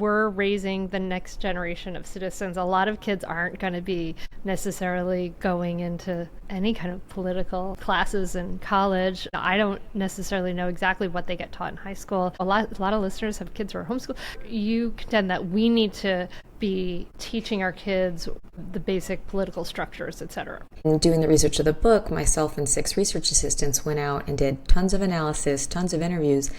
we're raising the next generation of citizens. A lot of kids aren't going to be necessarily going into any kind of political classes in college. I don't necessarily know exactly what they get taught in high school. A lot of listeners have kids who are homeschooled. You contend that we need to be teaching our kids the basic political structures, etc. In doing the research of the book, myself and 6 research assistants went out and did tons of analysis, tons of interviews.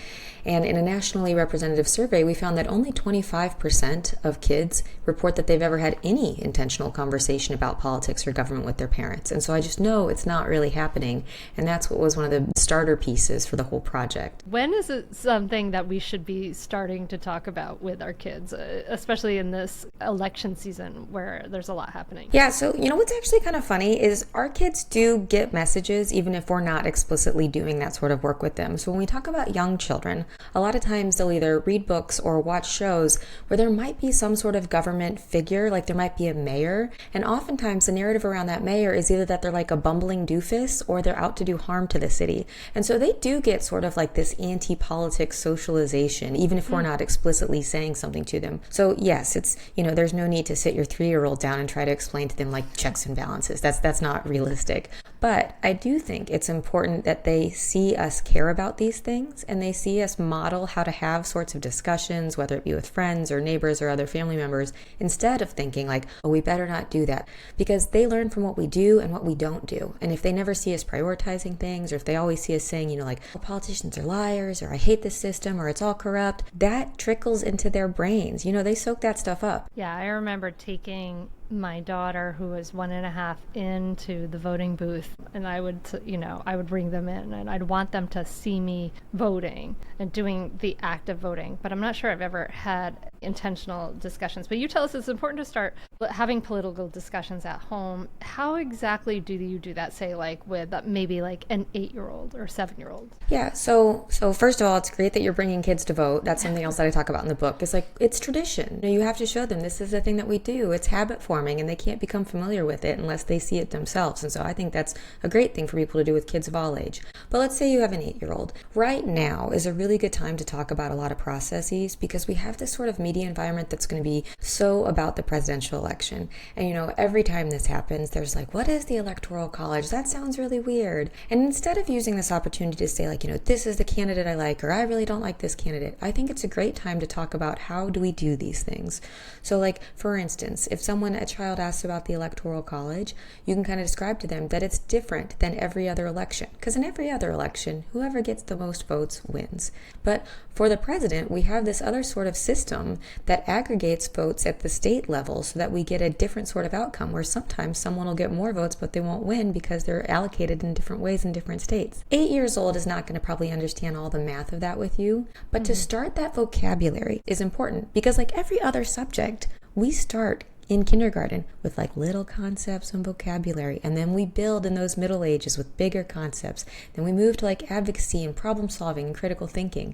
And in a nationally representative survey, we found that only 25% of kids report that they've ever had any intentional conversation about politics or government with their parents. And so I just know it's not really happening. And that's what was one of the starter pieces for the whole project. When is it something that we should be starting to talk about with our kids, especially in this election season where there's a lot happening? Yeah, so what's actually kind of funny is our kids do get messages even if we're not explicitly doing that sort of work with them. So when we talk about young children, a lot of times they'll either read books or watch shows where there might be some sort of government figure, like there might be a mayor, and oftentimes the narrative around that mayor is either that they're like a bumbling doofus or they're out to do harm to the city. And so they do get sort of like this anti-politics socialization, even if we're not explicitly saying something to them. So yes, it's, there's no need to sit your 3-year-old down and try to explain to them like checks and balances. That's not realistic. But I do think it's important that they see us care about these things and they see us model how to have sorts of discussions, whether it be with friends or neighbors or other family members, instead of thinking like, oh, we better not do that. Because they learn from what we do and what we don't do. And if they never see us prioritizing things, or if they always see us saying, like, oh, politicians are liars, or I hate this system, or it's all corrupt, that trickles into their brains. They soak that stuff up. Yeah, I remember taking my daughter, who was 1.5, into the voting booth, and I would bring them in and I'd want them to see me voting and doing the act of voting. But I'm not sure I've ever had intentional discussions. But you tell us it's important to start having political discussions at home. How exactly do you do that, say, like with maybe like an 8-year-old or 7-year-old? Yeah, so first of all, it's great that you're bringing kids to vote. That's something else that I talk about in the book. It's like, it's tradition. You have to show them this is the thing that we do. It's habit forming, and they can't become familiar with it unless they see it themselves. And so I think that's a great thing for people to do with kids of all age. But let's say you have an 8-year-old. Right now is a really good time to talk about a lot of processes, because we have this sort of media environment that's going to be so about the presidential election. And every time this happens, there's like, what is the Electoral College? That sounds really weird. And instead of using this opportunity to say like, this is the candidate I like, or I really don't like this candidate, I think it's a great time to talk about how do we do these things. So like, for instance, if a child asks about the Electoral College, you can kind of describe to them that it's different than every other election. Because in every other election, whoever gets the most votes wins. But for the president, we have this other sort of system that aggregates votes at the state level so that we get a different sort of outcome, where sometimes someone will get more votes but they won't win because they're allocated in different ways in different states. 8 years old is not going to probably understand all the math of that with you, but to start that vocabulary is important, because like every other subject, we start in kindergarten with like little concepts and vocabulary, and then we build in those middle ages with bigger concepts. Then we move to like advocacy and problem solving and critical thinking.